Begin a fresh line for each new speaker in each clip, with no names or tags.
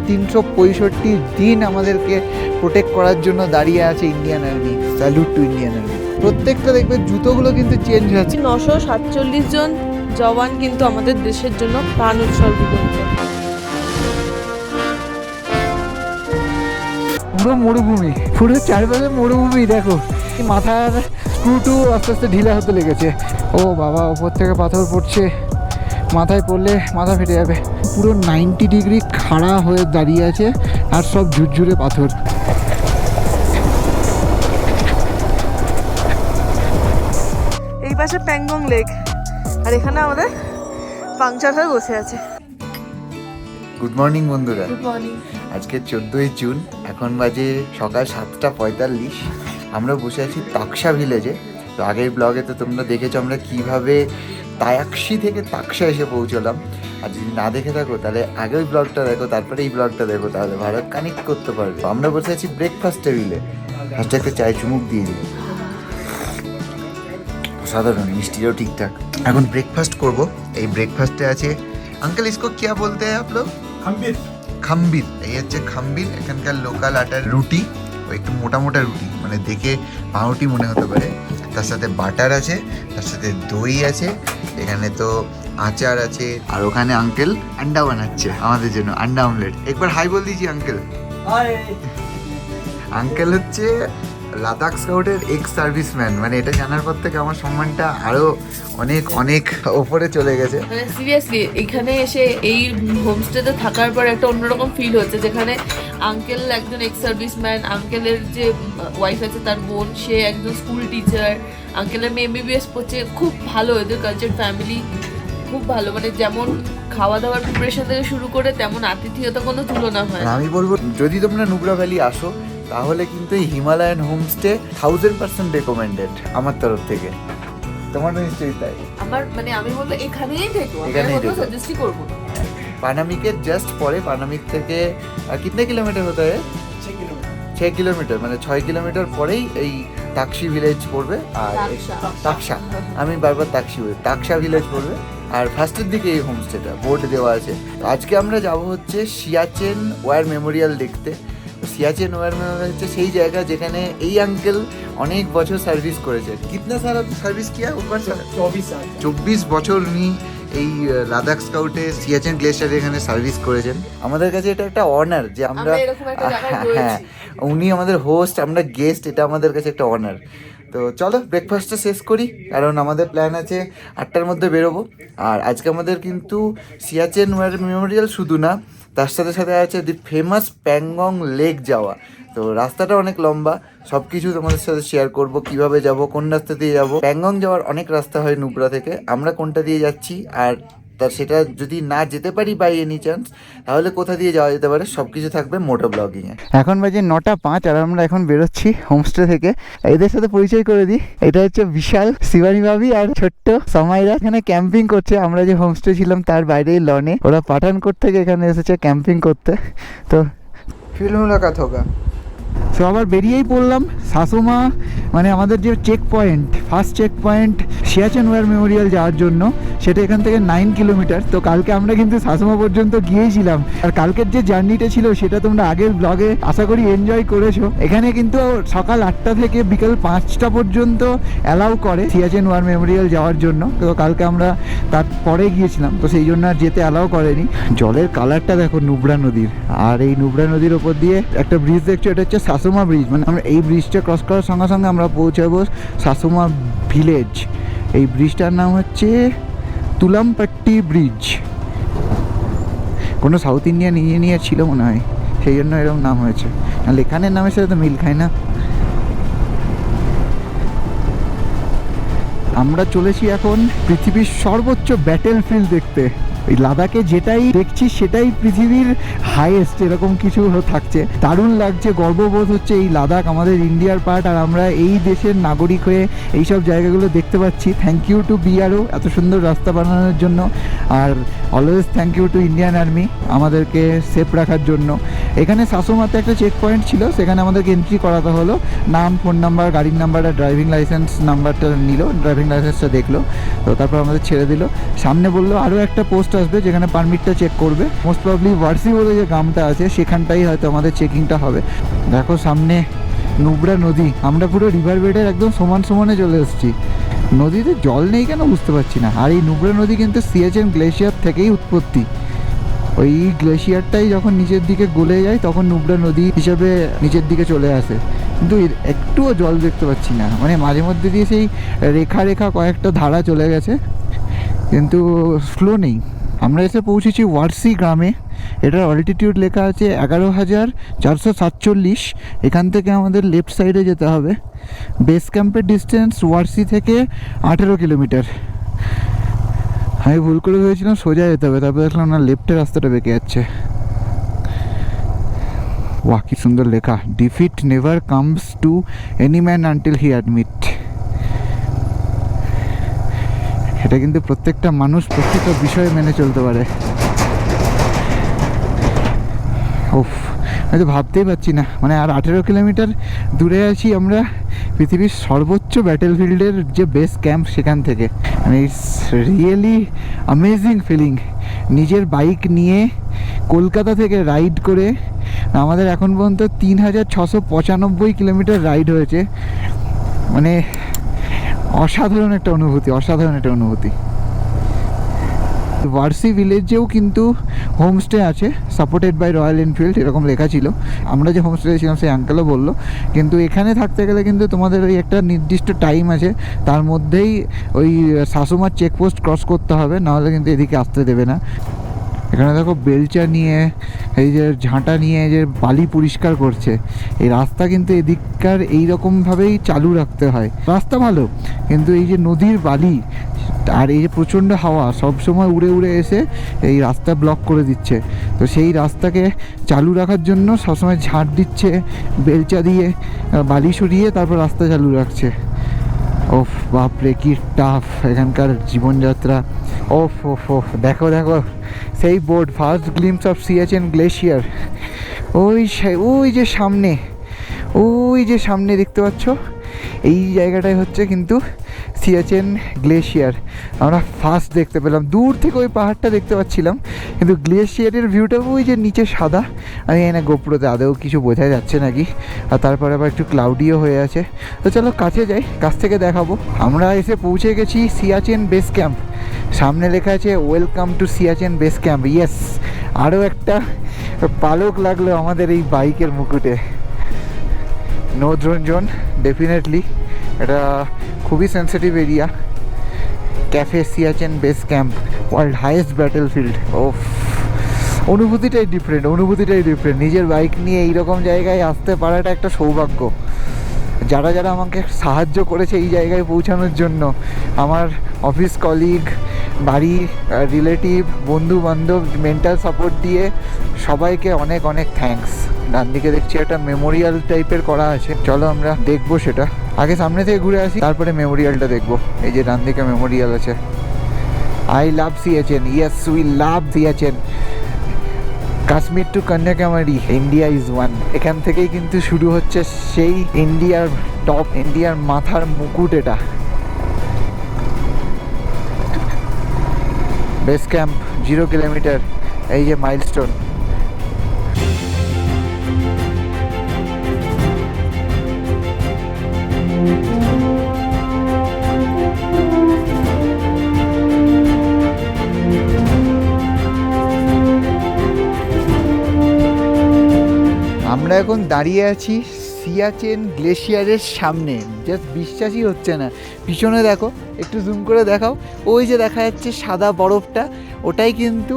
365 দিন আমাদেরকে প্রোটেক্ট করার জন্য দাঁড়িয়ে আছে Indian army. Salute to Indian army. প্রত্যেকটা দেখবে জুতোগুলো কিন্তু চেঞ্জ হচ্ছে।
947 জন জওয়ান কিন্তু আমাদের দেশের জন্য প্রাণ উৎসর্গ করছে।
পুরো মরুভূমি, পুরো চারপাশে মরুভূমি। দেখো মাথার স্ক্রুটু আস্তে আস্তে ঢিলা হতে লেগেছে। ও বাবা, ওপর থেকে পাথর পড়ছে, মাথায় পড়লে মাথা ফেটে যাবে। পুরো 90 ডিগ্রি খাড়া হয়ে দাঁড়িয়ে আছে আর সব ঝুরঝুরে পাথর।
এই পাশে প্যাংগং লেক, আর এখানে আমাদের পাংচার হয়ে বসে আছে।
গুড মর্নিং বন্ধুরা,
গুড মর্নিং।
আজকে 14ই জুন, এখন বাজে সকাল 7:45। আমরা বসে আছি তাকসা ভিলেজে। তো আগের ব্লগে তো তোমরা দেখেছো আমরা কিভাবে তায়াকশি থেকে তাকসা এসে পৌঁছলাম। আর যদি না দেখে থাকো তাহলে আগের ব্লগটা দেখো, তারপরে এই ব্লগটা দেখো, তাহলে ভালো কানেক্ট করতে পারবে। আমরা বসে আছি ব্রেকফাস্ট টেবিলে। ফার্স্টে একটা চায় চুমুক দিয়ে দিই, সাধারণ মিষ্টিটাও ঠিকঠাক। এখন ব্রেকফাস্ট করব। এই ব্রেকফাস্টে আছে আঙ্কেল, ইসকো क्या बोलते हैं आप लोग? खम्बीर। खम्बीर, এই হচ্ছে খম্বির, এখানকার লোকাল আটার রুটি। ও একটু মোটা মোটা রুটি, মানে দেখে পাউরুটি মনে হতে পারে। তার সাথে বাটার আছে, তার সাথে দই আছে, এখানে তো আচার আছে। আর ওখানে আঙ্কেল আন্ডা বানাচ্ছে আমাদের জন্য, আন্ডা অমলেট। একবার হাই বল দিয়েছি আঙ্কেল। আঙ্কেল হচ্ছে লাদাখ স্কাউটের এক্স সার্ভিসম্যান। মানে এটা জানার পর থেকে আমার সম্মানটা আরো অনেক অনেক ওপরে চলে গেছে।
মানে সিরিয়াসলি এখানে এসে এই হোমস্টেতে থাকার পর একটা অন্যরকম ফিল হচ্ছে, যেখানে আঙ্কেল একজন এক্স সার্ভিসম্যান, আঙ্কেলের যে ওয়াইফ আছে তার বোন সে একজন স্কুল টিচার, আঙ্কেলের মেয়ে MBBS পড়ছে। খুব ভালো এদের কালচার, ফ্যামিলি খুব ভালো। মানে যেমন খাওয়া দাওয়ার প্রিপারেশন থেকে শুরু করে তেমন আতিথেয়তা কোনো তুলনা হয়।
আমি বলবো যদি তোমরা নুব্রা ভ্যালি আসো তাহলে কিন্তু এই হিমালয়ান হোমস্টে 1000% রেকমেন্ডেড আমার তরফ থেকে। তোমার নিশ্চয়ই তাই।
আমার মানে আমি বলবো এখানেই থেকো,
এখানেই থেকো।
সাজেস্টই করবো।
পানামিকে জাস্ট পরে, পানামিক থেকে কিতনে কিলোমিটার হতে হয়? 6 কিলোমিটার, মানে 6 কিলোমিটার পরেই এই তাকসি ভিলেজ পড়বে। আর তাকসা, আমি বারবার তাকসি বলি, তাকসা ভিলেজ পড়বে। আর ফার্স্টের দিকে এই হোমস্টেটা বোর্ড দেওয়া আছে। আজকে আমরা যাব হচ্ছে সিয়াচেন ওয়ার মেমোরিয়াল দেখতে। সিয়াচেন ওয়ার মেমোরিয়াল হচ্ছে সেই জায়গা যেখানে এই আঙ্কেল অনেক বছর সার্ভিস করেছে। কিতনা সাল সার্ভিস কিয়া? 24 বছর উনি এই লাদাখ স্কাউটে সিয়াচেন গ্লেশিয়ারে এখানে সার্ভিস করেছেন। আমাদের কাছে এটা একটা অনার যে আমরা, হ্যাঁ, উনি আমাদের হোস্ট, আমরা গেস্ট, এটা আমাদের কাছে একটা অনার। তো চলো ব্রেকফাস্টটা শেষ করি, কারণ আমাদের প্ল্যান আছে 8টার মধ্যে বেরোবো। আর আজকে আমাদের কিন্তু সিয়াচেন ওয়ার মেমোরিয়াল শুধু না, তার সাথে সাথে আছে দি ফেমাস প্যাংগং লেক যাওয়া। তো রাস্তাটা অনেক লম্বা, সব কিছু তোমাদের সাথে শেয়ার করব, কিভাবে যাব, কোন রাস্তা দিয়ে যাব। প্যাংগং যাওয়ার অনেক রাস্তা হয় নুব্রা থেকে, আমরা কোনটা দিয়ে যাচ্ছি, আর তার সেটা যদি না যেতে পারি বাই এনি চান্স, তাহলে কোথা দিয়ে যাওয়া যেতে পারে, সব কিছু থাকবে মোটো ব্লগিংয়ে। এখন বাজে 9:05 আর আমরা এখন বেরোচ্ছি হোমস্টে থেকে। এদের সাথে পরিচয় করে দিই, এটা হচ্ছে বিশাল, শিবানী ভাবি আর ছোট্ট সমাইরা এখানে ক্যাম্পিং করছে। আমরা যে হোমস্টে ছিলাম তার বাইরেই লনে, ওরা পাঠানকোট থেকে এখানে এসেছে ক্যাম্পিং করতে। তো ফিল মুলাকাত হোগা। সো আবার বেরিয়েই পড়লাম শাসুমা, মানে আমাদের যে checkpoint, first checkpoint Siachen war memorial যাওয়ার জন্য, সেটা এখান থেকে 9 কিলোমিটার। তো কালকে আমরা কিন্তু শাসুমা পর্যন্ত গিয়েছিলাম, আর কালকের যে জার্নিটা ছিল সেটা তোমরা আগের ব্লগে আশা করি এনজয় করেছো। এখানে কিন্তু সকাল 8টা থেকে বিকেল 5টা পর্যন্ত অ্যালাউ করে সিয়াচেন ওয়ার মেমোরিয়াল যাওয়ার জন্য। তো কালকে আমরা তারপরে গিয়েছিলাম, তো সেই জন্য আর যেতে অ্যালাউ করেনি। জলের কালারটা দেখো নুব্রা নদীর, আর এই নুব্রা নদীর ওপর দিয়ে একটা ব্রিজ দেখছো, এটা হচ্ছে শাসুমা ব্রিজ। মানে আমরা এই ব্রিজটা ক্রস করার সঙ্গে সঙ্গে আমরা পৌঁছাবো শাসুমা ভিলেজ। এই ব্রিজটার নাম হচ্ছে তুলামপট্টি ব্রিজ। কোনো সাউথ ইন্ডিয়ান ইঞ্জিনিয়ার ছিল মনে হয়, সেই জন্য এরকম নাম হয়েছে, নাহলে এখানের নামের সাথে তো মিল খায় না। আমরা চলেছি এখন পৃথিবীর সর্বোচ্চ ব্যাটেল ফিল্ড দেখতে। এই লাদাখে যেটাই দেখছি সেটাই পৃথিবীর হাইয়েস্ট, এরকম কিছু থাকছে। দারুণ লাগছে, গর্ববোধ হচ্ছে এই লাদাখ আমাদের ইন্ডিয়ার পার্ট, আর আমরা এই দেশের নাগরিক হয়ে এইসব জায়গাগুলো দেখতে পাচ্ছি। থ্যাংক ইউ টু BRO এত সুন্দর রাস্তা বানানোর জন্য, আর always thank you to Indian army আমাদেরকে সেফ রাখার জন্য। এখানে শাশুমাতে একটা চেক পয়েন্ট ছিল, সেখানে আমাদেরকে এন্ট্রি করাতে হলো, নাম, ফোন নাম্বার, গাড়ির নাম্বার আর ড্রাইভিং লাইসেন্স নাম্বারটা নিল, ড্রাইভিং লাইসেন্সটা দেখলো, তো তারপর আমাদের ছেড়ে দিল। সামনে বললো আরও একটা পোস্ট আসবে যেখানে পারমিটটা চেক করবে, মোস্ট প্রবলি ওয়ার্সি বলে যে গ্রামটা আছে সেখানটাই হয়তো আমাদের চেকিংটা হবে। দেখো সামনে নুব্রা নদী, আমরা পুরো রিভার বেডের একদম সমান সমানে চলে এসেছি। নদীতে জল নেই কেন বুঝতে পারছি না। আর এই নুব্রা নদী কিন্তু সিয়াচেন গ্লেশিয়ার থেকেই উৎপত্তি। ওই গ্লেশিয়ারটাই যখন নিচের দিকে গলে যায় তখন নুব্রা নদী হিসেবে নিচের দিকে চলে আসে, কিন্তু একটুও জল দেখতে পাচ্ছি না। মানে মাঝে মধ্যে দিয়ে সেই রেখা রেখা কয়েকটা ধারা চলে গেছে, কিন্তু ফ্লো নেই। আমরা এসে পৌঁছেছি ওয়ার্সি গ্রামে। এটার অল্টিটিউড লেখা আছে 11,447। এখান থেকে আমাদের লেফট সাইডে যেতে হবে। বেস ক্যাম্পের ডিস্টেন্স ওয়ার্সি থেকে 18 কিলোমিটার। আমি ভুল করে ভেবেছিলাম সোজা যেতে হবে, তারপর দেখলাম না, লেফটের রাস্তাটা বেঁকে যাচ্ছে। ওয়াহ, কি সুন্দর লেখা, defeat never comes to any man until he admit. এটা কিন্তু প্রত্যেকটা মানুষ প্রত্যেকটা বিষয়ে মেনে চলতে পারে। ওফ, আমি তো ভাবতেই পারছি না, মানে আর 18 কিলোমিটার দূরে আছি আমরা পৃথিবীর সর্বোচ্চ ব্যাটেলফিল্ডের যে বেস ক্যাম্প সেখান থেকে। মানে ইটস রিয়েলি অ্যামেজিং ফিলিং। নিজের বাইক নিয়ে কলকাতা থেকে রাইড করে আমাদের এখন পর্যন্ত 3,695 কিলোমিটার রাইড হয়েছে। মানে অসাধারণ একটা অনুভূতি, অসাধারণ একটা অনুভূতি। ওয়ার্সি ভিলেজেও কিন্তু হোমস্টে আছে, সাপোর্টেড বাই রয়্যাল এনফিল্ড, এরকম লেখা ছিল। আমরা যে হোমস্টেতে ছিলাম সেই আঙ্কেলও বললো, কিন্তু এখানে থাকতে গেলে কিন্তু তোমাদের ওই একটা নির্দিষ্ট টাইম আছে, তার মধ্যেই ওই শাশুমার চেকপোস্ট ক্রস করতে হবে, নাহলে কিন্তু এদিকে আসতে দেবে না। এখানে দেখো বেলচা নিয়ে, এই যে ঝাঁটা নিয়ে যে বালি পরিষ্কার করছে। এই রাস্তা কিন্তু এদিককার এইরকমভাবেই চালু রাখতে হয়। রাস্তা ভালো, কিন্তু এই যে নদীর বালি আর এই যে প্রচণ্ড হাওয়া সব সময় উড়ে উড়ে এসে এই রাস্তা ব্লক করে দিচ্ছে। তো সেই রাস্তাকে চালু রাখার জন্য সবসময় ঝাঁট দিচ্ছে বেলচা দিয়ে, বালি সরিয়ে তারপর রাস্তা চালু রাখছে। ওফ বাপরে, কি টাফ এখানকার জীবনযাত্রা। ওফ ওফ ওফ, দেখো দেখো সেই board, first glimpse of Siachen glacier. ওই যে সামনে, ওই যে সামনে দেখতে পাচ্ছ, এই জায়গাটাই হচ্ছে কিন্তু সিয়াচেন গ্লেশিয়ার। আমরা ফার্স্ট দেখতে পেলাম, দূর থেকে ওই পাহাড়টা দেখতে পাচ্ছিলাম, কিন্তু গ্লেশিয়ারের ভিউটা ওই যে নিচে সাদা। আমি এনে গোপ্রোতে আদৌ কিছু বোঝা যাচ্ছে নাকি, আর তারপরে আবার একটু ক্লাউডিও হয়ে আছে। তো চলো কাছে যাই, কাছ থেকে দেখাবো। আমরা এসে পৌঁছে গেছি সিয়াচেন বেস ক্যাম্প। সামনে লেখা আছে welcome to Siachen base camp. Yes, আরও একটা পালক লাগলো আমাদের এই বাইকের মুকুটে। নো ড্রোন জোন, ডেফিনেটলি এটা খুবই sensitive area. Cafe Siachen base camp, world highest battlefield. ওফ, অনুভূতিটাই ডিফারেন্ট। নিজের বাইক নিয়ে এইরকম জায়গায় আসতে পারাটা একটা সৌভাগ্য। যারা যারা আমাকে সাহায্য করেছে এই জায়গায় পৌঁছানোর জন্য, আমার অফিস কলিগ, বাড়ির রিলেটিভ, বন্ধু বান্ধব, মেন্টাল সাপোর্ট দিয়ে সবাইকে অনেক অনেক থ্যাঙ্কস। ডান দিকে দেখছি একটা মেমোরিয়াল টাইপের করা আছে, চলো আমরা দেখবো সেটা। আগে সামনে থেকে ঘুরে আসি, তারপরে মেমোরিয়ালটা দেখবো। এই যে ডান দিকে মেমোরিয়াল আছে। I love Siachen, yes we love Siachen. Kashmir to Kanyakumari, India is one. এখান থেকেই কিন্তু শুরু হচ্ছে সেই ইন্ডিয়ার টপ, ইন্ডিয়ার মাথার মুকুট এটা। বেস ক্যাম্প 0 কিলোমিটার, এই যে মাইলস্টোন। আমরা এখন দাঁড়িয়ে আছি সিয়াচেন গ্লেশিয়ারের সামনে। জাস্ট বিশ্বাসই হচ্ছে না। পিছনে দেখো, একটু জুম করে দেখাও, ওই যে দেখা যাচ্ছে সাদা বরফটা, ওটাই কিন্তু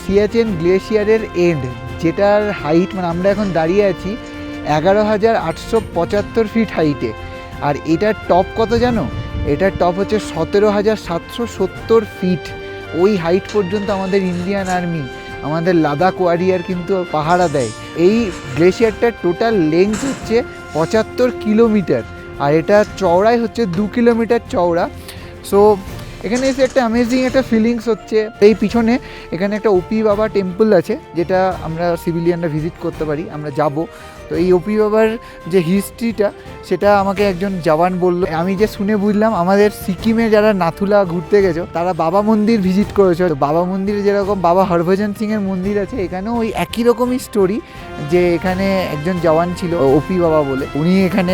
সিয়াচেন গ্লেশিয়ারের এন্ড, যেটার হাইট, মানে আমরা এখন দাঁড়িয়ে আছি 11,875 ফিট হাইটে। আর এটার টপ কত জানো? এটার টপ হচ্ছে 17,770 ফিট। ওই হাইট পর্যন্ত আমাদের ইন্ডিয়ান আর্মি, আমাদের লাদাখ ওয়ারিয়ার কিন্তু পাহারা দেয়। এই গ্লেশিয়ারটার টোটাল লেন্থ হচ্ছে 75 কিলোমিটার, আর এটা চওড়াই হচ্ছে 2 কিলোমিটার চওড়া। সো এখানে এসে একটা অ্যামেজিং একটা ফিলিংস হচ্ছে। এই পিছনে এখানে একটা ওপি বাবা টেম্পল আছে, যেটা আমরা সিভিলিয়ানরা ভিজিট করতে পারি, আমরা যাব। তো এই ওপি বাবার যে হিস্ট্রিটা সেটা আমাকে একজন জওয়ান বললো। আমি যে শুনে বুঝলাম, আমাদের সিকিমে যারা নাথুলা ঘুরতে গেছো তারা বাবা মন্দির ভিজিট করেছো। তো বাবা মন্দিরে যেরকম বাবা হরভজন সিংয়ের মন্দির আছে, এখানেও ওই একই রকমই স্টোরি, যে এখানে একজন জওয়ান ছিল ওপি বাবা বলে, উনি এখানে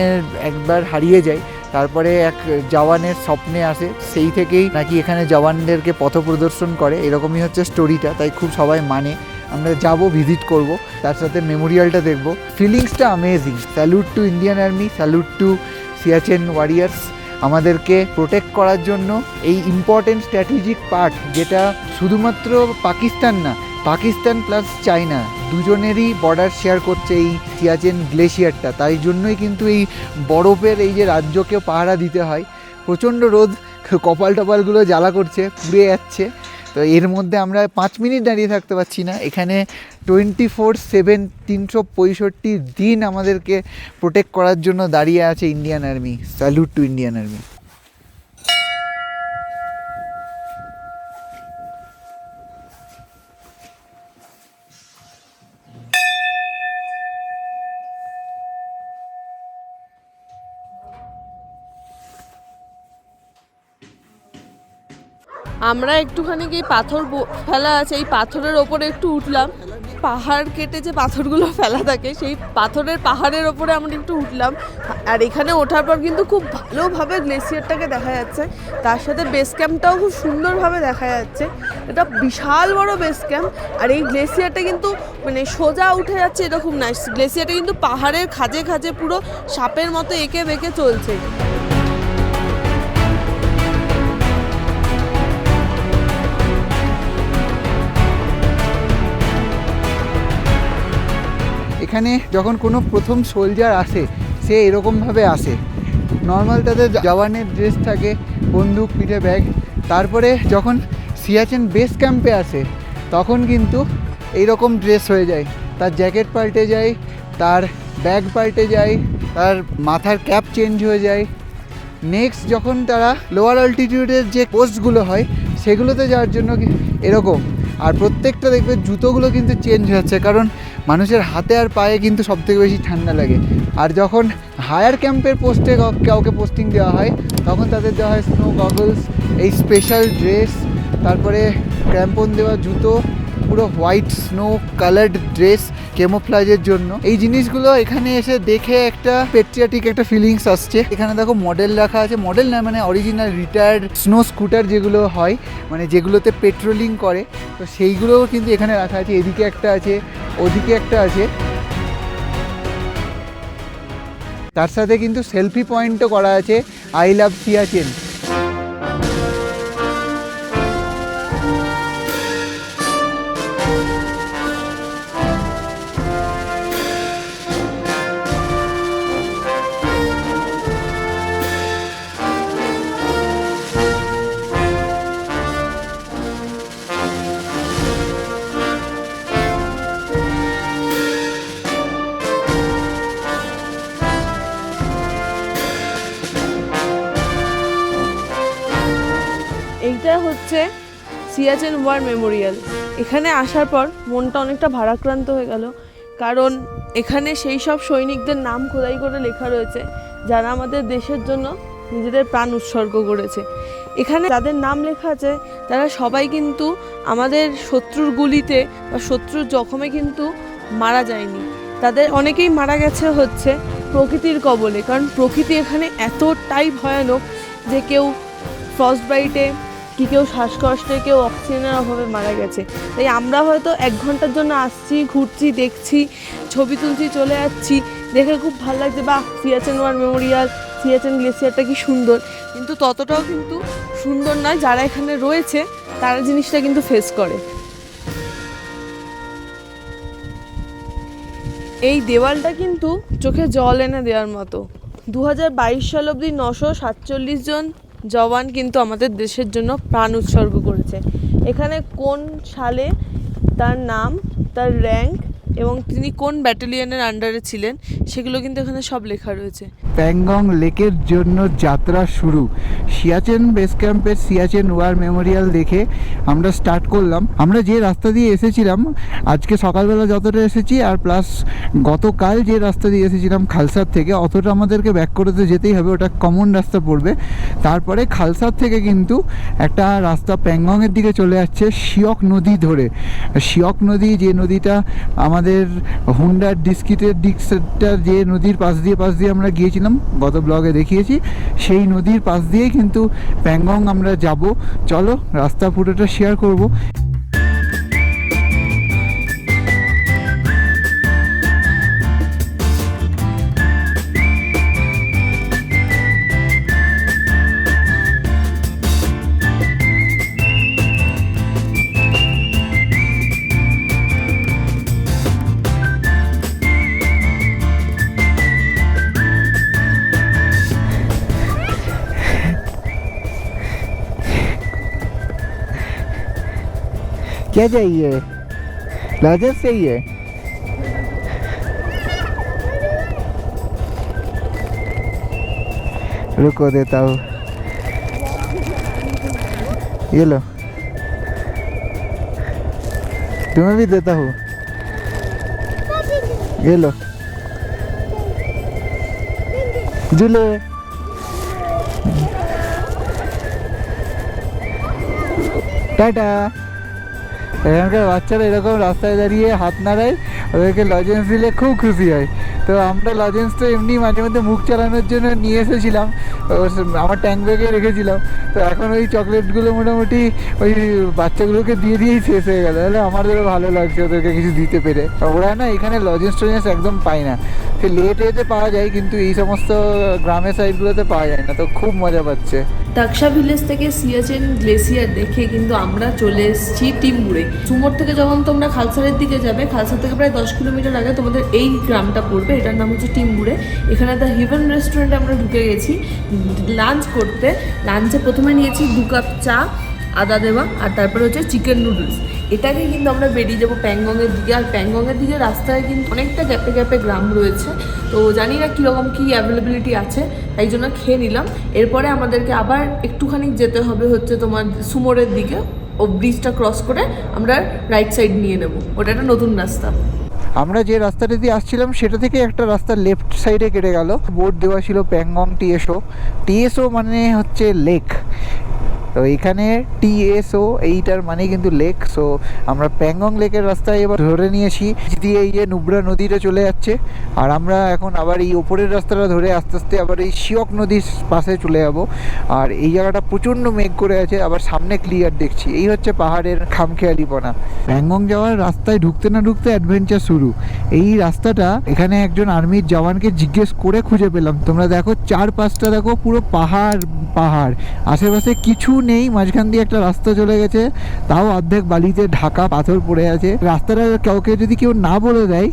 একবার হারিয়ে যায়, তারপরে এক জওয়ানের স্বপ্নে আসে, সেই থেকেই নাকি এখানে জওয়ানদেরকে পথ প্রদর্শন করে, এরকমই হচ্ছে স্টোরিটা। তাই খুব সবাই মানে, আমরা যাব, ভিজিট করব, তার সাথে মেমোরিয়ালটা দেখব। ফিলিংসটা amazing. Salute to Indian army, salute to Siachen warriors, আমাদেরকে প্রোটেক্ট করার জন্য এই ইম্পর্টেন্ট স্ট্র্যাটেজিক পার্ট, যেটা শুধুমাত্র পাকিস্তান না, পাকিস্তান প্লাস চায়না দুজনেরই বর্ডার শেয়ার করছে এই সিয়াচেন গ্লেশিয়ারটা। তাই জন্যই কিন্তু এই বরফের এই যে রাজ্যকে পাহারা দিতে হয়। প্রচণ্ড রোদ, কপাল টপালগুলো জ্বালা করছে, পুড়ে যাচ্ছে। তো এর মধ্যে আমরা 5 মিনিট দাঁড়িয়ে থাকতে পারছি না। এখানে 24/7 365 দিন আমাদেরকে প্রোটেক্ট করার জন্য দাঁড়িয়ে আছে Indian army. Salute to Indian army.
আমরা একটুখানি এই পাথর ফেলা আছে, এই পাথরের ওপরে একটু উঠলাম। পাহাড় কেটে যে পাথরগুলো ফেলা থাকে, সেই পাহাড়ের ওপরে আমরা একটু উঠলাম। আর এখানে ওঠার পর কিন্তু খুব ভালোভাবে গ্লেসিয়ারটাকে দেখা যাচ্ছে, তার সাথে বেস ক্যাম্পটাও খুব সুন্দরভাবে দেখা যাচ্ছে। এটা বিশাল বড় বেস ক্যাম্প। আর এই গ্লেসিয়ারটা কিন্তু মানে সোজা উঠে যাচ্ছে এরকম না, গ্লেসিয়ারটা কিন্তু পাহাড়ের খাঁজে খাঁজে পুরো সাপের মতো এঁকে বেঁকে চলছে।
এখানে যখন কোনো প্রথম সোলজার আসে, সে এরকমভাবে আসে। নর্মাল তাদের জওয়ানের ড্রেস থাকে, বন্দুক, পিঠে ব্যাগ। তারপরে যখন সিয়াচেন বেস ক্যাম্পে আসে, তখন কিন্তু এইরকম ড্রেস হয়ে যায়। তার জ্যাকেট পাল্টে যায়, তার ব্যাগ পাল্টে যায়, তার মাথার ক্যাপ চেঞ্জ হয়ে যায়। নেক্সট যখন তারা লোয়ার অল্টিটিউডের যে পোস্টগুলো হয়, সেগুলোতে যাওয়ার জন্য এরকম। আর প্রত্যেকটা দেখবে জুতোগুলো কিন্তু চেঞ্জ হচ্ছে, কারণ মানুষের হাতে আর পায়ে কিন্তু সবথেকে বেশি ঠান্ডা লাগে। আর যখন হায়ার ক্যাম্পের পোস্টে কাউকে পোস্টিং দেওয়া হয়, তখন তাদের দেওয়া হয় স্নো গগলস, এই স্পেশাল ড্রেস, তারপরে ক্র্যাম্পন দেওয়া জুতো, পুরো হোয়াইট স্নো কালার্ড ড্রেস কেমোফ্লাজের জন্য। এই জিনিসগুলো এখানে এসে দেখে একটা পেট্রিয়াটিক একটা ফিলিংস আসছে। এখানে দেখো মডেল রাখা আছে, মডেল না মানে অরিজিনাল রিটায়ার্ড স্নো স্কুটার যেগুলো হয়, মানে যেগুলোতে পেট্রোলিং করে, তো সেইগুলোও কিন্তু এখানে রাখা আছে। এদিকে একটা আছে, ওদিকে একটা আছে। তার সাথে কিন্তু সেলফি পয়েন্টও করা আছে, আই লাভ সিয়াচেন।
এইটা হচ্ছে সিয়াচেন ওয়ার মেমোরিয়াল। এখানে আসার পর মনটা অনেকটা ভারাক্রান্ত হয়ে গেল, কারণ এখানে সেই সব সৈনিকদের নাম খোদাই করে লেখা রয়েছে যারা আমাদের দেশের জন্য নিজেদের প্রাণ উৎসর্গ করেছে। এখানে যাদের নাম লেখা আছে তারা সবাই কিন্তু আমাদের শত্রুর গুলিতে বা শত্রুর জখমে কিন্তু মারা যায়নি, তাদের অনেকেই মারা গেছে হচ্ছে প্রকৃতির কবলে। কারণ প্রকৃতি এখানে এতটাই ভয়ানক যে কেউ ফ্রস্ট বাইটে, কি কেউ শ্বাসকষ্টে, কেউ অক্সিজেনের অভাবে মারা গেছে। তাই আমরা হয়তো 1 ঘন্টার জন্য আসছি, ঘুরছি, দেখছি, ছবি তুলছি, চলে যাচ্ছি, দেখে খুব ভালো লাগছে, বা সিয়াচেন ওয়ার মেমোরিয়াল, সিয়াচেন গ্লেসিয়ারটা কি সুন্দর, কিন্তু ততটাও কিন্তু সুন্দর নয় যারা এখানে রয়েছে তারা জিনিসটা কিন্তু ফেস করে। এই দেওয়ালটা কিন্তু চোখে জল এনে দেওয়ার মতো। 2022 সাল অবধি 947 জন জওয়ান কিন্তু আমাদের দেশের জন্য প্রাণ উৎসর্গ করেছে। এখানে কোন সালে তার নাম, তার র্যাঙ্ক, এবং তিনি কোন ব্যাটালিয়নের আন্ডারে ছিলেন সেগুলো কিন্তু এখানে সব লেখা রয়েছে।
প্যাংগং লেকের জন্য যাত্রা শুরু। সিয়াচেন বেস ক্যাম্পের সিয়াচেন ওয়ার মেমোরিয়াল দেখে আমরা স্টার্ট করলাম। আমরা যে রাস্তা দিয়ে এসেছিলাম আজকে সকালবেলা যতটা এসেছি আর প্লাস গতকাল যে রাস্তা দিয়ে এসেছিলাম খালসার থেকে, অতটা আমাদেরকে ব্যাক করতে যেতেই হবে, ওটা কমন রাস্তা পড়বে। তারপরে খালসার থেকে কিন্তু একটা রাস্তা প্যাংগংয়ের দিকে চলে যাচ্ছে শিয়ক নদী ধরে। শিয়ক নদী, যে নদীটা আমাদের হুন্ডার ডিস্কিটের ডিস্কটা যে নদীর পাশ দিয়ে আমরা গিয়েছিলাম, গত ব্লগে দেখিয়েছি, সেই নদীর পাশ দিয়েই কিন্তু প্যাংগং আমরা যাব। চলো রাস্তা পুরোটা শেয়ার করব। क्या चाहिए? लॉजेस चाहिए? रुको देता हूँ, ये लो, तुम्हें भी देता हूँ, ये लो झूले। टाटा। এখানকার বাচ্চারা এরকম রাস্তায় দাঁড়িয়ে হাত নাড়ায়, ওদেরকে লজেন্স দিলে খুব খুশি হয়। তো আমরা লজেন্স তো এমনি মাঝে মধ্যে মুখ চালানোর জন্য নিয়ে এসেছিলাম, আমার ট্যাঙ্ক ব্যাগে রেখেছিলাম। তো এখন ওই চকলেটগুলো মোটামুটি ওই বাচ্চাগুলোকে দিয়েই শেষ হয়ে গেল। তাহলে আমাদেরও ভালো লাগছে ওদেরকে কিছু দিতে পেরে। ওরা না এখানে লজেন্স টজেন্স একদম পায় না, সে লেট এতে পাওয়া যায় কিন্তু এই সমস্ত গ্রামের সাইডগুলোতে পাওয়া যায় না। তো খুব মজা পাচ্ছে।
তাকসা ভিলেজ থেকে সিয়াচেন গ্লেসিয়ার দেখে কিন্তু আমরা চলে এসেছি টিম্বুরে। সুমোর থেকে যখন তোমরা খালসারের দিকে যাবে, খালসার থেকে প্রায় 10 কিলোমিটার আগে তোমাদের এই গ্রামটা পড়বে, এটার নাম হচ্ছে টিম্বুরে। এখানে দ্য হেভেন রেস্টুরেন্টে আমরা ঢুকে গেছি লাঞ্চ করতে। লাঞ্চে প্রথমে নিয়েছি 2 কাপ চা, আদা দেওয়া, আর তারপরে হচ্ছে চিকেন নুডলস। এটাকে কিন্তু আমরা বেরিয়ে যাবো প্যাংগংয়ের দিকে। আর প্যাংগংয়ের দিকে রাস্তায় কিন্তু অনেকটা গ্যাপে গ্যাপে গ্রাম রয়েছে, তো জানি না কীরকম কী অ্যাভেলেবিলিটি আছে, তাই জন্য খেয়ে নিলাম। এরপরে আমাদেরকে আবার একটুখানি যেতে হবে হচ্ছে তোমার সুমোরের দিকে, ও ব্রিজটা ক্রস করে আমরা রাইট সাইড নিয়ে নেব, ওটা একটা নতুন রাস্তা।
আমরা যে রাস্তাটা দিয়ে আসছিলাম সেটা থেকে একটা রাস্তা লেফট সাইডে কেটে গেল, বোর্ড দেওয়া ছিল প্যাংগং টিএসও। টিএসও মানে হচ্ছে লেক, তো এখানে টিএসও এইটার মানে কিন্তু লেক। সো আমরা প্যাংগং লেকের রাস্তায় এবার ধরে নিয়েছি, দিয়ে এই যে নুব্রা নদীটা চলে যাচ্ছে। আর আমরা এখন আবার এই ওপরের রাস্তাটা ধরে আস্তে আস্তে আবার এই শিয়ক নদীর পাশে চলে যাব। আর এই জায়গাটা প্রচণ্ড মেঘ করে আছে, আবার সামনে ক্লিয়ার দেখছি। এই হচ্ছে পাহাড়ের খামখেয়ালিপনা। প্যাংগং যাওয়ার রাস্তায় ঢুকতে না ঢুকতে অ্যাডভেঞ্চার শুরু। এই রাস্তাটা এখানে একজন আর্মির জওয়ানকে জিজ্ঞেস করে খুঁজে পেলাম। তোমরা দেখো চারপাশটা দেখো, পুরো পাহাড় পাহাড়, আশেপাশে কিছু নেই, মাঝখান দিয়ে একটা রাস্তা চলে গেছে, তাও অর্ধেক বালিতে ঢাকা, পাথর পড়ে আছে। রাস্তাটা কাউকে যদি কেউ না বলে দেয়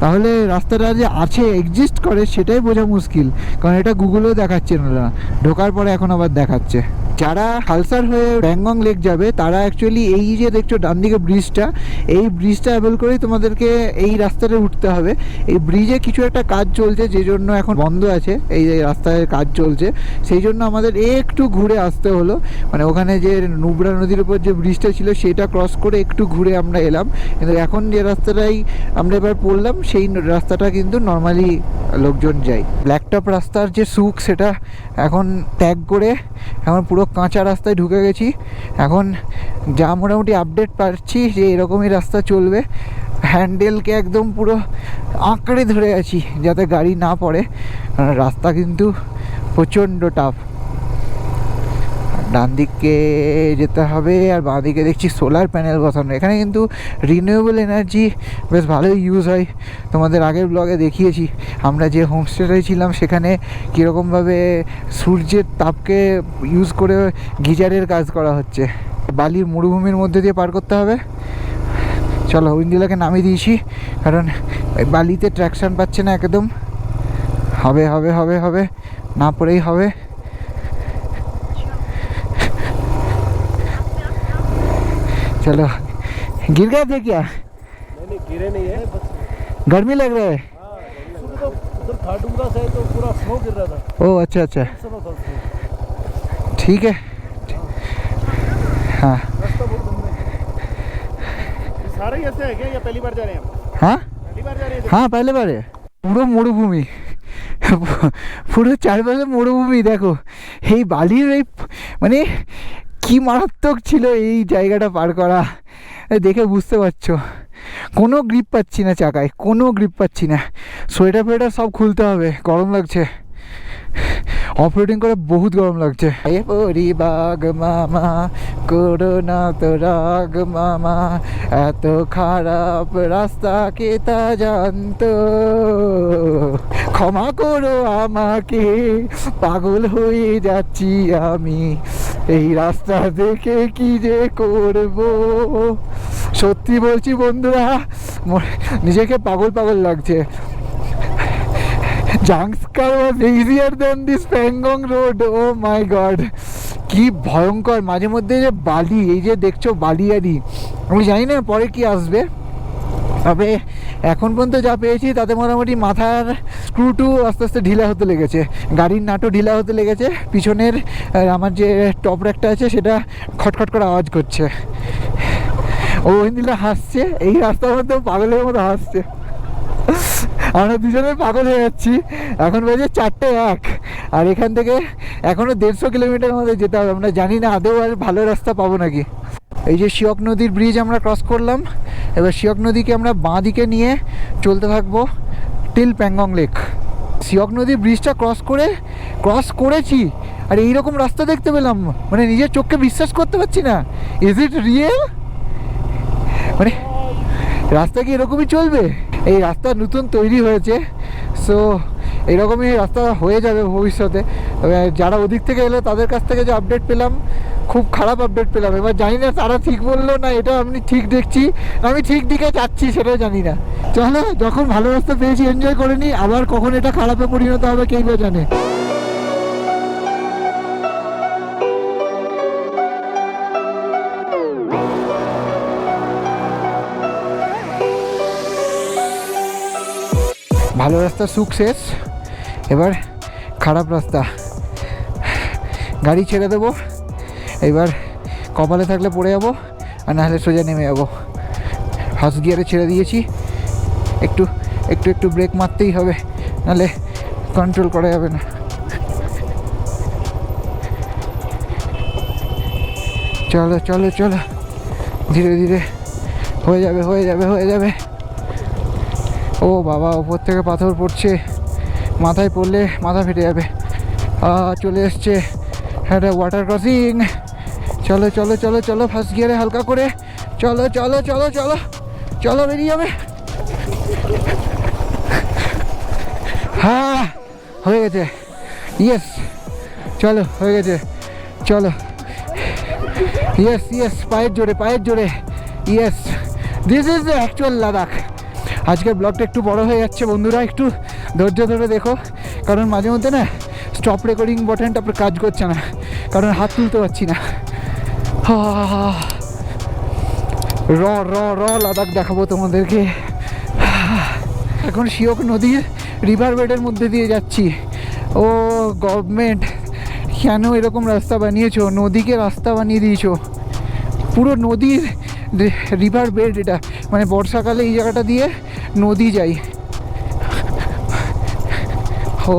তাহলে রাস্তাটা যে আছে, এক্সিস্ট করে, সেটাই বোঝা মুশকিল, কারণ এটা গুগলেও দেখাচ্ছে না, ঢোকার পরে এখন আবার দেখাচ্ছে। যারা খালসার হয়ে প্যাংগং লেক যাবে তারা অ্যাকচুয়ালি এই যে দেখছো ডান দিকে ব্রিজটা, এই ব্রিজটা অ্যাভেল করেই তোমাদেরকে এই রাস্তাটা উঠতে হবে। এই ব্রিজে কিছু একটা কাজ চলছে, যে জন্য এখন বন্ধ আছে, এই যে রাস্তায় কাজ চলছে, সেই জন্য আমাদের একটু ঘুরে আসতে হলো। মানে ওখানে যে নুব্রা নদীর উপর যে ব্রিজটা ছিল সেটা ক্রস করে একটু ঘুরে আমরা এলাম। কিন্তু এখন যে রাস্তাটাই আমরা এবার পড়লাম সেই রাস্তাটা কিন্তু নর্মালি লোকজন যায়। ব্ল্যাকটপ রাস্তার যে সুখ সেটা এখন ত্যাগ করে এখন পুরো কাঁচা রাস্তায় ঢুকে গেছি। এখন যা মোটামুটি আপডেট পাচ্ছি যে এরকমই রাস্তা চলবে। হ্যান্ডেলকে একদম পুরো আঁকড়ে ধরে আছি যাতে গাড়ি না পড়ে, রাস্তা কিন্তু প্রচণ্ড টাফ। ডান দিকে যেতে হবে, আর বাঁ দিকে দেখছি সোলার প্যানেল বসানো। এখানে কিন্তু রিনিউয়েবল এনার্জি বেশ ভালোই ইউজ হয়, তোমাদের আগের ব্লগে দেখিয়েছি। আমরা যে হোমস্টেটায় ছিলাম সেখানে কীরকমভাবে সূর্যের তাপকে ইউজ করে গিজারের কাজ করা হচ্ছে। বালির মরুভূমির মধ্যে দিয়ে পার করতে হবে। চলো উইন্দিলাকে নামিয়ে দিয়েছি, কারণ বালিতে ট্র্যাকশন পাচ্ছে না একদম। হবে হবে হবে হবে, না পড়েই হবে। चलो गिर गए थे क्या?
नहीं गिरे नहीं है, बस
गर्मी लग रहा है?
सुबह तो उधर खाटूंगा से तो पूरा स्नो गिर रहा था।
ओ अच्छा अच्छा,
सुनो तो
ठीक है। हाँ
रास्ता बहुत गंदा है। ये सारे ही ऐसे है क्या या पहली बार जा रहे हैं आप?
हाँ
पहली बार जा रहे हैं?
हाँ पहले बारे পুরো মরুভূমি, পুরো চারপাশে মরুভূমি। দেখো এই বালির এই মানে কি মারাত্মক ছিল এই জায়গাটা পার করা, দেখে বুঝতে পারছো। কোনো গ্রিপ পাচ্ছি না চাকায়, কোনো গ্রিপ পাচ্ছি না। সোয়েটার ফোয়েটার সব খুলতে হবে, গরম লাগছে। অপারেটিং করে বহুত গরম লাগছে। এ পরি বাগ মামা করোনা তো রাগ মামা, এত খারাপ রাস্তা কে তা জানতো, ক্ষমা করো আমাকে, পাগল হয়ে যাচ্ছি আমি, এই রাস্তা দেখে কি যে করব। সত্যি বলছি বন্ধুরা, নিজেকে পাগল পাগল লাগছে। Zanskar was easier than this Pangong road. Oh my God, কি ভয়ঙ্কর। মাঝে মধ্যে যে বালি, এই যে দেখছো বালিয়ারি, আমি জানি না পরে কি আসবে, তবে এখন পর্যন্ত যা পেয়েছি তাতে মোটামুটি মাথার স্ক্রু টু আস্তে আস্তে ঢিলা হতে লেগেছে, গাড়ির নাটও ঢিলা হতে লেগেছে, পিছনের আমার যে টপ র্যাকটা আছে সেটা খটখট করে আওয়াজ করছে। ও হিন্দিটা হাসছে, এই রাস্তার মধ্যে পাগলের মতো হাসছে। আমরা দুজনে পাগল হয়ে যাচ্ছি। এখন বাজে 4:01, আর এখান থেকে এখনও 150 কিলোমিটার আমাদের যেতে হবে। আমরা জানি না আদৌ আর ভালো রাস্তা পাবো নাকি। এই যে শিয়ক নদীর ব্রিজ আমরা ক্রস করলাম, এবার শিয়ক নদীকে আমরা বাঁ দিকে নিয়ে চলতে থাকবো টিল প্যাংগং লেক। শিয়ক নদীর ব্রিজটা ক্রস করেছি আর এইরকম রাস্তা দেখতে পেলাম, মানে নিজের চোখকে বিশ্বাস করতে পারছি না। Is it real? মানে রাস্তা কি এরকমই চলবে? এই রাস্তা নতুন তৈরি হয়েছে, সো এরকমই রাস্তা হয়ে যাবে ভবিষ্যতে। যারা ওদিক থেকে এলো তাদের কাছ থেকে যে আপডেট পেলাম, খুব খারাপ আপডেট পেলাম। এবার জানি না তারা ঠিক বললো না এটা আমি ঠিক দেখছি, আমি ঠিক দিকে যাচ্ছি সেটাও জানি না। চলো, যখন ভালো রাস্তা পেয়েছি এনজয় করে নিই, আবার কখন এটা খারাপে পরিণত হবে কেই বা জানে। ভালো রাস্তার সুখ শেষ, এবার খারাপ রাস্তা। গাড়ি ছেড়ে দেবো, এবার কপালে থাকলে পড়ে যাবো, আর নাহলে সোজা নেমে যাবো। ফার্স্ট গিয়ারে ছেড়ে দিয়েছি, একটু ব্রেক মারতেই হবে, নাহলে কন্ট্রোল করা যাবে না। চলো চলো চলো, ধীরে ধীরে হয়ে যাবে। ও বাবা, ওপর থেকে পাথর পড়ছে, মাথায় পড়লে মাথা ফেটে যাবে। চলে এসছে একটা ওয়াটার ক্রসিং। চলো চলো চলো চলো, ফার্স্ট গিয়ারে হালকা করে, চলো চলো চলো চলো চলো, বেরিয়ে যাবে। হ্যাঁ হয়ে গেছে, ইয়েস, চলো হয়ে গেছে, চলো, ইয়েস পায়ের জোরে, yes, this is the actual Ladakh. আজকের ব্লগটা একটু বড় হয়ে যাচ্ছে বন্ধুরা, একটু ধৈর্য ধরে দেখো, কারণ মাঝে মধ্যে না স্টপ রেকর্ডিং বাটনটা কাজ করছে না, কারণ হাত তুলতে পারছি না। র লাদাখ দেখাবো তোমাদেরকে। এখন শিয়ক নদীর রিভার বেডের মধ্যে দিয়ে যাচ্ছি। ও গভর্নমেন্ট, কেন এরকম রাস্তা বানিয়েছো? নদীকে রাস্তা বানিয়ে দিয়েছো, পুরো নদীর রিভার বেড এটা, মানে বর্ষাকালে এই জায়গাটা দিয়ে নদী যায়। ও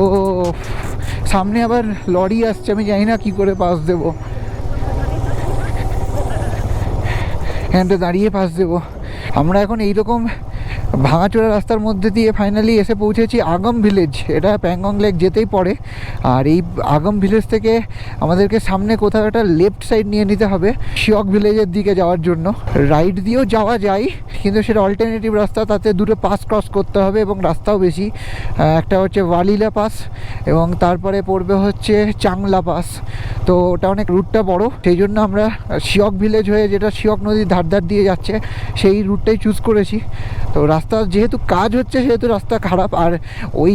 সামনে আবার লরি আসছে, আমি জানি না কী করে পাস দেবো, এখানটা দাঁড়িয়ে পাস দেবো। আমরা এখন এইরকম ভাঙাচোরা রাস্তার মধ্যে দিয়ে ফাইনালি এসে পৌঁছেছি আগম ভিলেজ। এটা প্যাংগং লেক যেতেই পড়ে, আর এই আগম ভিলেজ থেকে আমাদেরকে সামনে কোথাও একটা লেফট সাইড নিয়ে নিতে হবে শিয়ক ভিলেজের দিকে যাওয়ার জন্য। রাইট দিয়েও যাওয়া যায়, কিন্তু সেটা অল্টারনেটিভ রাস্তা, তাতে দুটো পাস ক্রস করতে হবে এবং রাস্তাও বেশি। একটা হচ্ছে ওয়ালিলা পাস এবং তারপরে পড়বে হচ্ছে চাংলা পাস। তো ওটা অনেক রুটটা বড়, সেই জন্য আমরা শিয়ক ভিলেজ হয়ে, যেটা শিয়ক নদীর ধার দিয়ে যাচ্ছে, সেই রুটটাই চুজ করেছি। তো রাস্তা যেহেতু কাজ হচ্ছে সেহেতু রাস্তা খারাপ, আর ওই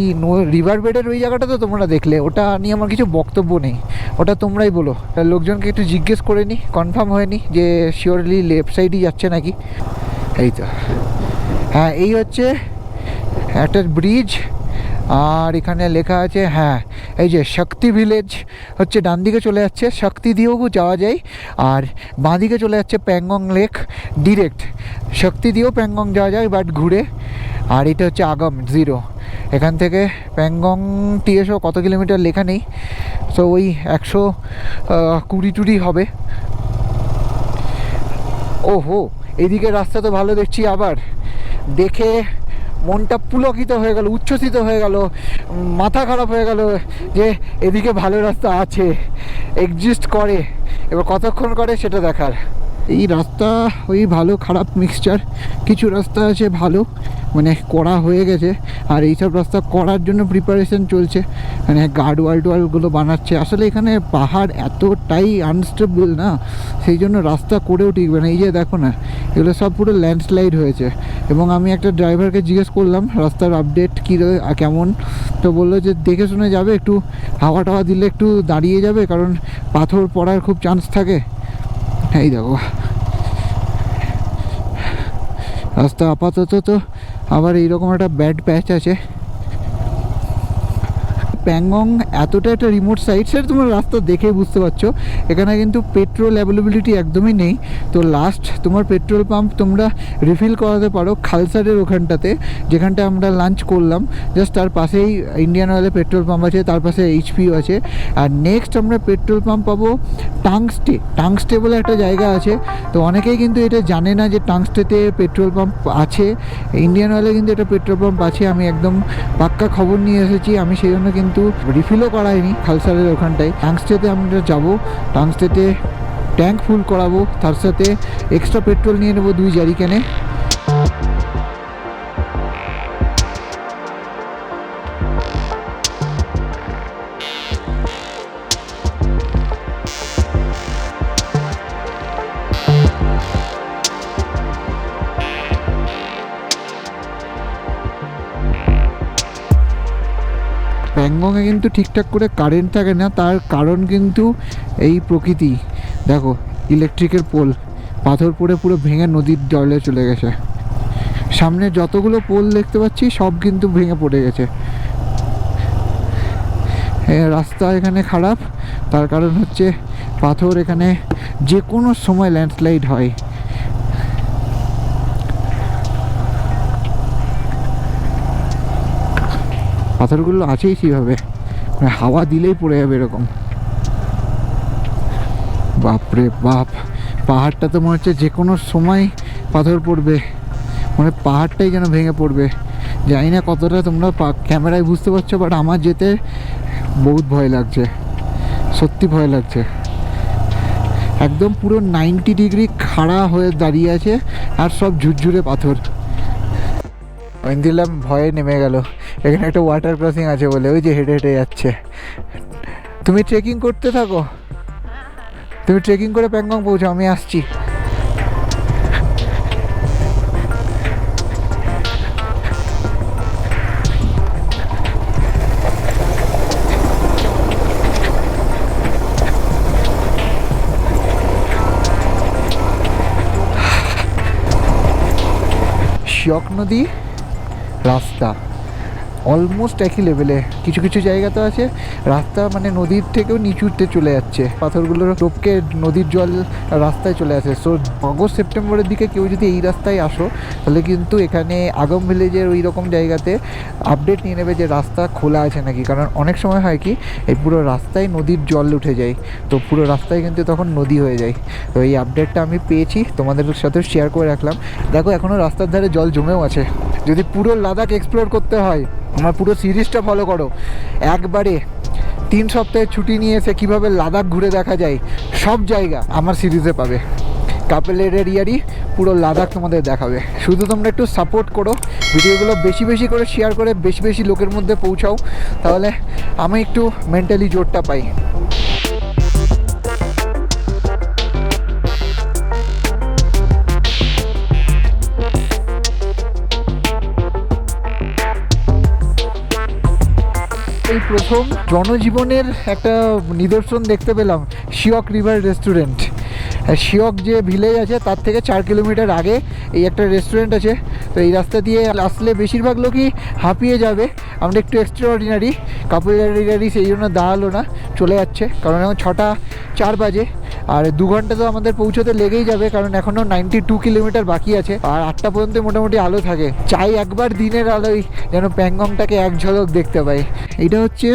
রিভার বেডের ওই জায়গাটা তো তোমরা দেখলে, ওটা নিয়ে আমার কিছু বক্তব্য নেই, ওটা তোমরাই বলো। লোকজনকে একটু জিজ্ঞেস করে নিই, কনফার্ম হয়নি যে শিওরলি লেফট সাইডই যাচ্ছে নাকি। এই তো, হ্যাঁ এই হচ্ছে
একটা ব্রিজ, আর এখানে লেখা আছে, হ্যাঁ এই যে শক্তি ভিলেজ হচ্ছে ডান দিকে চলে যাচ্ছে, শক্তি দিয়েও যাওয়া যায়, আর বাঁ দিকে চলে যাচ্ছে প্যাংগং লেক ডিরেক্ট। শক্তি দিয়েও প্যাংগং যাওয়া যায় বাট ঘুরে। আর এটা হচ্ছে আগম 0, এখান থেকে প্যাংগং টিএসও কত কিলোমিটার লেখা নেই, তো ওই 120 হবে। ওহো, এইদিকে রাস্তা তো ভালো দেখছি, আবার দেখে মনটা পুলকিত হয়ে গেল, উচ্ছ্বসিত হয়ে গেল, মাথা খারাপ হয়ে গেল যে এদিকে ভালো রাস্তা আছে, এক্সিস্ট করে। এবার কতক্ষণ করে সেটা দেখার। এই রাস্তা ওই ভালো খারাপ মিক্সচার, কিছু রাস্তা আছে ভালো, মানে করা হয়ে গেছে, আর এইসব রাস্তা করার জন্য প্রিপারেশন চলছে, মানে গার্ডওয়ালগুলো বানাচ্ছে। আসলে এখানে পাহাড় এতটাই আনস্টেবল না, সেই জন্য রাস্তা করেও টিকবে না। এই যে দেখো না, এগুলো সব পুরো ল্যান্ডস্লাইড হয়েছে। এবং আমি একটা ড্রাইভারকে জিজ্ঞেস করলাম রাস্তার আপডেট কী কেমন, তো বললো যে দেখে শুনে যাবে, একটু হাওয়া টাওয়া দিলে একটু দাঁড়িয়ে যাবে, কারণ পাথর পড়ার খুব চান্স থাকে। এই দেখো রাস্তা আপাতত তো আবার এইরকম একটা ব্যাড প্যাচ আছে। প্যাংগং এতটা একটা রিমোট সাইড, সেটা তোমরা রাস্তা দেখে বুঝতে পারছো। এখানে কিন্তু পেট্রোল অ্যাভেলেবিলিটি একদমই নেই। তো লাস্ট তোমার পেট্রোল পাম্প তোমরা রিফিল করাতে পারো খালসারের ওখানটাতে, যেখানটা আমরা লাঞ্চ করলাম, জাস্ট তার পাশেই ইন্ডিয়ান অয়েলের পেট্রোল পাম্প আছে, তার পাশে এইচপিও আছে। আর নেক্সট আমরা পেট্রোল পাম্প পাবো টাংস্টে বলে একটা জায়গা আছে। তো অনেকেই কিন্তু এটা জানে না যে টাংস্টেতে পেট্রোল পাম্প আছে, ইন্ডিয়ান অয়েলে কিন্তু একটা পেট্রোল পাম্প আছে। আমি একদম পাক্কা খবর নিয়ে এসেছি, আমি সেই জন্য কিন্তু রিফিলও করাইনি খালসারের ওখানটায়। টাংস্টেতে আমরা যাবো, টাংস্টেতে ট্যাঙ্ক ফুল করাবো, তার সাথে এক্সট্রা পেট্রোল নিয়ে নেবো 2 জারিকানে। প্যাংগংয়ে কিন্তু ঠিকঠাক করে কারেন্ট থাকে না, তার কারণ কিন্তু এই প্রকৃতি। দেখো ইলেকট্রিকের পোল পাথর পড়ে পুরো ভেঙে নদীর জলে চলে গেছে। সামনে যতগুলো পোল দেখতে পাচ্ছি সব কিন্তু ভেঙে পড়ে গেছে। রাস্তা এখানে খারাপ, তার কারণ হচ্ছে পাথর এখানে যে কোনো সময় ল্যান্ডস্লাইড হয়। পাথরগুলো আছেই সেভাবে, মানে হাওয়া দিলেই পড়ে যাবে এরকম। বাপরে বাপ, পাহাড়টা তো মনে হচ্ছে যে কোনো সময় পাথর পড়বে, মানে পাহাড়টাই যেন ভেঙে পড়বে। জানি না কতটা তোমরা ক্যামেরায় বুঝতে পারছো, বাট আমার যেতে বহুত ভয় লাগছে, সত্যি ভয় লাগছে। একদম পুরো 90 ডিগ্রি খাড়া হয়ে দাঁড়িয়ে আছে, আর সব ঝুরঝুরে পাথর। আমি দিলাম ভয়ে নেমে গেল। এখানে একটা ওয়াটার ক্রসিং আছে বলে ওই যে হেঁটে হেঁটে যাচ্ছে। তুমি ট্রেকিং করতে থাকো, তুমি ট্রেকিং করে প্যাংগং পৌঁছাও, আমি আসছি। শিয়ক নদী রাস্তা অলমোস্ট একই লেভেলে, কিছু কিছু জায়গা তো আছে রাস্তা মানে নদীর থেকেও নিচুতে চলে যাচ্ছে, পাথরগুলোর টপকে নদীর জল রাস্তায় চলে আসে। সো আগস্ট সেপ্টেম্বরের দিকে কেউ যদি এই রাস্তায় আসো, তাহলে কিন্তু এখানে আগম ভিলেজের ওই রকম জায়গাতে আপডেট নিয়ে নেবে যে রাস্তা খোলা আছে নাকি, কারণ অনেক সময় হয় কি এই পুরো রাস্তায় নদীর জল উঠে যায়, তো পুরো রাস্তায় কিন্তু তখন নদী হয়ে যায়। তো এই আপডেটটা আমি পেয়েছি, তোমাদের সাথে শেয়ার করে রাখলাম। দেখো এখনও রাস্তার ধারে জল জমেও আছে। যদি পুরো লাদাখ এক্সপ্লোর করতে হয়, আমার পুরো সিরিজটা ফলো করো, একবারে 3 সপ্তাহের ছুটি নিয়ে এসে কীভাবে লাদাখ ঘুরে দেখা যায় সব জায়গা আমার সিরিজে পাবে। কাপেলের এরিয়ারই পুরো লাদাখ তোমাদের দেখাবে। শুধু তোমরা একটু সাপোর্ট করো, ভিডিওগুলো বেশি বেশি করে শেয়ার করে বেশি বেশি লোকের মধ্যে পৌঁছাও, তাহলে আমি একটু মেন্টালি জোরটা পাই। এই প্রথম জনজীবনের একটা নিদর্শন দেখতে পেলাম শিয়ক রিভার রেস্টুরেন্ট। শিয়ক যে ভিলেজ আছে তার থেকে 4 কিলোমিটার আগে এই একটা রেস্টুরেন্ট আছে। তো এই রাস্তা দিয়ে আসলে বেশিরভাগ লোকই হাঁপিয়ে যাবে। আমরা একটু এক্সট্রা অর্ডিনারি কাপড় সেই জন্য দাঁড়ালো না, চলে যাচ্ছে, কারণ এখন 6:04 বাজে আর 2 ঘন্টা তো আমাদের পৌঁছতে লেগেই যাবে, কারণ এখনও 92 কিলোমিটার বাকি আছে আর 8টা পর্যন্ত মোটামুটি আলো থাকে। চাই একবার দিনের আলোয় যেন প্যাংগংটাকে এক ঝলক দেখতে পাই। এটা হচ্ছে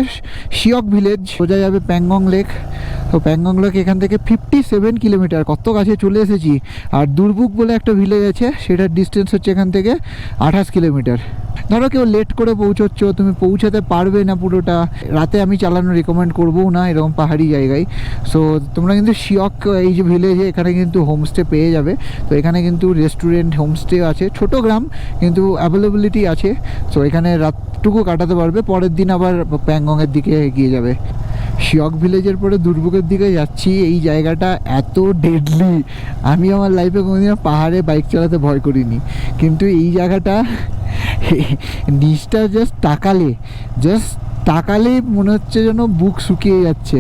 শিয়ক ভিলেজ, সোজা যাবে প্যাংগং লেক। তো প্যাংগং লেক এখান থেকে 57 কিলোমিটার, কত কাছে চলে এসেছি। আর দুর্বুক বলে একটা ভিলেজ আছে, সেটার ডিস্টেন্স হচ্ছে এখান থেকে 28 কিলোমিটার। ধরো কেউ লেট করে পৌঁছচ্ছ, তুমি পৌঁছাতে পারবে না পুরোটা, রাতে আমি চালানো রেকমেন্ড করবো না এরকম পাহাড়ি জায়গায়। সো তোমরা কিন্তু শিয়ক এই যে ভিলেজে এখানে কিন্তু হোমস্টে পেয়ে যাবে। তো এখানে কিন্তু রেস্টুরেন্ট হোমস্টে আছে, ছোট গ্রাম কিন্তু অ্যাভেলেবিলিটি আছে। সো এখানে রাতটুকু কাটাতে পারবে, পরের দিন আবার প্যাংগংয়ের দিকে এগিয়ে যাবে। শিয়ক ভিলেজের পরে দুর্ভোগের দিকে যাচ্ছি। এই জায়গাটা এত ডেডলি, আমি আমার লাইফে কোনোদিনও পাহাড়ে বাইক চালাতে ভয় করিনি, কিন্তু এই জায়গাটা নিচটা জাস্ট তাকালে মনে হচ্ছে যেন বুক শুকিয়ে যাচ্ছে।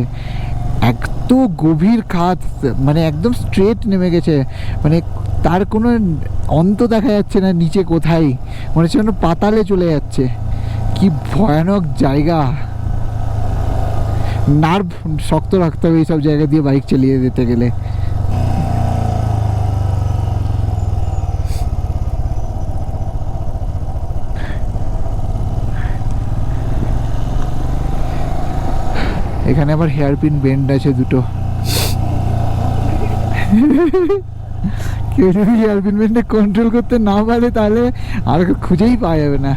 এত গভীর খাত, মানে একদম স্ট্রেট নেমে গেছে, মানে তার কোনো অন্ত দেখা যাচ্ছে না নিচে কোথায়, মনে হচ্ছে যেন পাতালে চলে যাচ্ছে। কি ভয়ানক জায়গা, নার্ভ শক্ত রাখতে হবে এইসব জায়গা দিয়ে বাইক চালিয়ে যেতে গেলে। এখানে আবার হেয়ারপিন বেন্ড আছে দুটো। কেউ যদি হেয়ারপিন বেন্ডে কন্ট্রোল করতে না পারে তাহলে আর খুঁজেই পাওয়া যাবে না।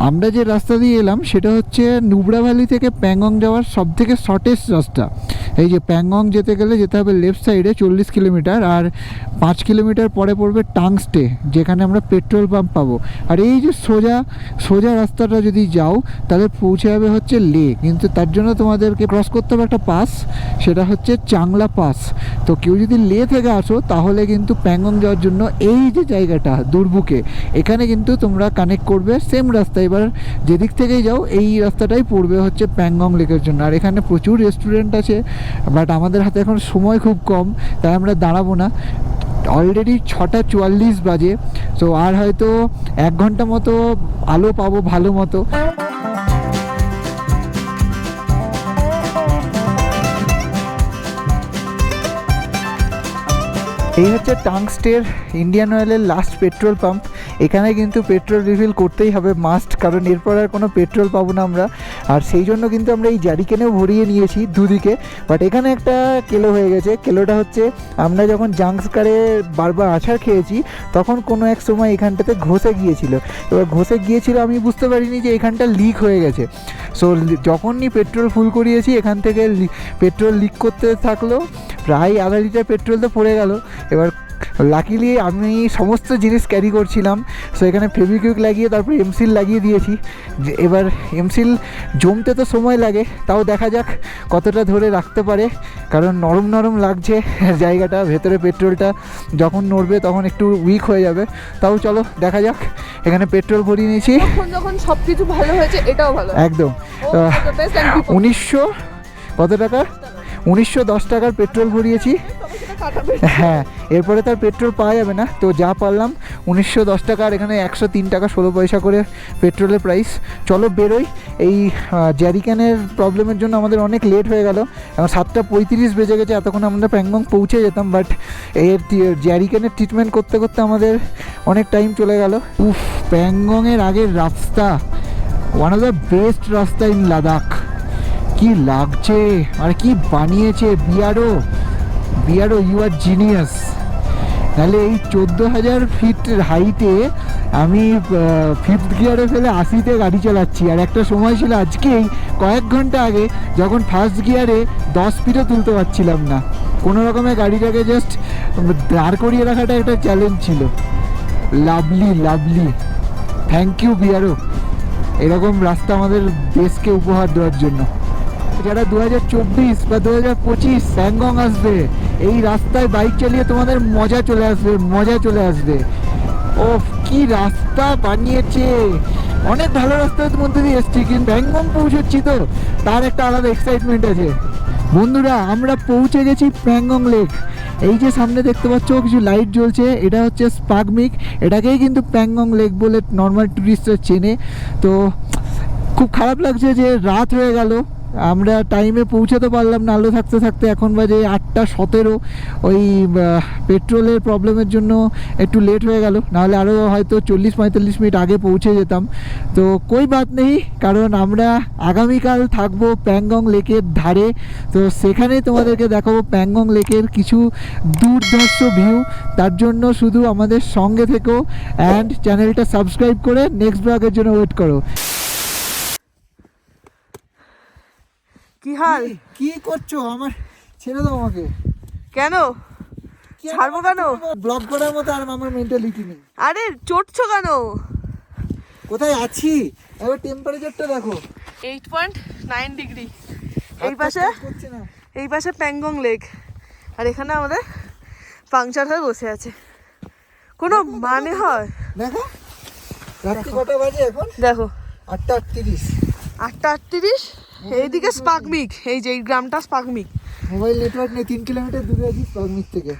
আমরা যে রাস্তা দিয়ে এলাম সেটা হচ্ছে নুব্রা ভ্যালি থেকে প্যাংগং যাওয়ার সব থেকে শর্টেস্ট রাস্তা। এই যে প্যাংগং যেতে গেলে যেতে হবে লেফট সাইডে 40 কিলোমিটার, আর 5 কিলোমিটার পরে পড়বে টাংস্টে, যেখানে আমরা পেট্রোল পাম্প পাবো। আর এই যে সোজা রাস্তাটা যদি যাও তাহলে পৌঁছে যাবে হচ্ছে লে, কিন্তু তার জন্য তোমাদেরকে ক্রস করতে হবে একটা পাস, সেটা হচ্ছে চাংলা পাস। তো কেউ যদি লে থেকে আসো তাহলে কিন্তু প্যাংগং যাওয়ার জন্য এই যে জায়গাটা দুর্বুকে, এখানে কিন্তু তোমরা কানেক্ট করবে সেম রাস্তা। এবার যেদিক থেকেই যাও এই রাস্তাটাই পড়বে হচ্ছে প্যাংগং লেকের জন্য। আর এখানে প্রচুর রেস্টুরেন্ট আছে, বাট আমাদের হাতে এখন সময় খুব কম, তাই আমরা দাঁড়াবো না। অলরেডি 6:44 বাজে, সো আর হয়তো 1 ঘন্টা মতো আলো পাবো ভালো মতো। এই হচ্ছে টাংস্টের ইন্ডিয়ান অয়েলের লাস্ট পেট্রোল পাম্প। এখানে কিন্তু পেট্রোল রিফিল করতেই হবে মাস্ট, কারণ এরপর আর কোনো পেট্রোল পাবো না আমরা। আর সেই জন্য কিন্তু আমরা এই জারিকেনেও ভরিয়ে নিয়েছি দুদিকে। বাট এখানে একটা কেলো হয়ে গেছে। কেলোটা হচ্ছে আমরা যখন জাংস্কারে বারবার আছাড় খেয়েছি তখন কোনো এক সময় এখানটাতে ঘষে গিয়েছিল। এবার ঘষে গিয়েছিল আমি বুঝতে পারিনি যে এখানটা লিক হয়ে গেছে। সো যখনই পেট্রোল ফুল করিয়েছি এখান থেকে পেট্রোল লিক করতে থাকলো, প্রায় আধা লিটার পেট্রোল তো পড়ে গেল। এবার লাকিলি আমি সমস্ত জিনিস ক্যারি করছিলাম, সো এখানে ফেভিকুইক লাগিয়ে তারপর এমসিল লাগিয়ে দিয়েছি। এবার এমসিল জমতে তো সময় লাগে, তাও দেখা যাক কতটা ধরে রাখতে পারে, কারণ নরম লাগছে জায়গাটা। ভেতরে পেট্রোলটা যখন নড়বে তখন একটু উইক হয়ে যাবে, তাও চলো দেখা যাক। এখানে পেট্রোল ভরিয়ে নিয়েছি,
যখন সব কিছু ভালো হয়েছে এটাও ভালো
একদম। 1900 কত টাকা? 1910 টাকার পেট্রোল ভরিয়েছি। হ্যাঁ, এরপরে তার পেট্রোল পাওয়া যাবে না, তো যা পারলাম 1910 টাকা। আর এখানে 103 টাকা 16 পয়সা করে পেট্রোলের প্রাইস। চলো বেরোই, এই জ্যারিক্যানের প্রবলেমের জন্য আমাদের অনেক লেট হয়ে গেল। এখন 7:35 বেজে গেছে, এতক্ষণ আমরা প্যাংগং পৌঁছে যেতাম, বাট এর জ্যারিক্যানের ট্রিটমেন্ট করতে আমাদের অনেক টাইম চলে গেল। প্যাংগংয়ের আগের রাস্তা ওয়ান অফ দ্য বেস্ট রাস্তা ইন লাদাখ। কি লাগছে আর কি বানিয়েছে বিয়ারো, ইউ আর জিনিয়াস। নাহলে এই 14,000 ফিট হাইটে আমি 5th গিয়ারে ফেলে 80-তে গাড়ি চালাচ্ছি। আর একটা সময় ছিল আজকেই কয়েক ঘন্টা আগে যখন 1st গিয়ারে 10 ফিটও তুলতে পারছিলাম না। কোনো রকমের গাড়িটাকে জাস্ট দাঁড় করিয়ে রাখাটা একটা চ্যালেঞ্জ ছিল। লাভলি থ্যাংক ইউ বিয়ারো, এরকম রাস্তা আমাদের দেশকে উপহার দেওয়ার জন্য। যারা 2024 বা 2025 প্যাংগং আসবে, এই রাস্তায় বাইক চালিয়ে তোমাদের মজা চলে আসবে। ও কি রাস্তা বানিয়েছে, অনেক ভালো রাস্তার মধ্যে দিয়ে এসছি, কিন্তু প্যাংগং পৌঁছচ্ছি তো তার একটা আলাদা এক্সাইটমেন্ট আছে। বন্ধুরা আমরা পৌঁছে গেছি প্যাংগং লেক। এই যে সামনে দেখতে পাচ্ছ কিছু লাইট জ্বলছে, এটা হচ্ছে স্পাগমিক। এটাকেই কিন্তু প্যাংগং লেক বলে নর্মাল টুরিস্টরা চেনে। তো খুব খারাপ লাগছে যে রাত হয়ে গেল, আমরা টাইমে পৌঁছাতে পারলাম না আলো থাকতে থাকতে। এখন বাজে 8:17। ওই পেট্রোলের প্রবলেমের জন্য একটু লেট হয়ে গেল, নাহলে আরও হয়তো 40-45 মিনিট আগে পৌঁছে যেতাম। তো কই বাত নেই, কারণ আমরা আগামীকাল থাকবো প্যাংগং লেকের ধারে। তো সেখানেই তোমাদেরকে দেখাবো প্যাংগং লেকের কিছু দুর্ধর্ষ ভিউ। তার জন্য শুধু আমাদের সঙ্গে থেকো অ্যান্ড চ্যানেলটা সাবস্ক্রাইব করে নেক্সট ব্লগের জন্য ওয়েট করো।
কি হাল?
কি করছো? আমার ছেড়ে দাও আমাকে।
কেন ছাড়বো কেন?
ব্লগ করার মতো আর আমার মেন্টালিটি নেই।
আরে চটছো কেন?
কোথায় আছি এবার? টেম্পারেচারটা দেখো,
8.9 ডিগ্রি। এই
হাতটা
পাশে
কাজ করছে না।
এই পাশে প্যাংগং লেক, আর এখানে আমাদের পাংচার হয়ে বসে আছে। কোনো মানে হয়?
দেখো রাত্রি কটা বাজে এখন?
দেখো
8:38।
8:38। এইদিকে স্পাগমিক, এই যে এই গ্রামটা স্পাগমিক।
মোবাইল নেটওয়ার্ক নেই, 3 কিলোমিটার দূরে আছি স্পাগমিক থেকে।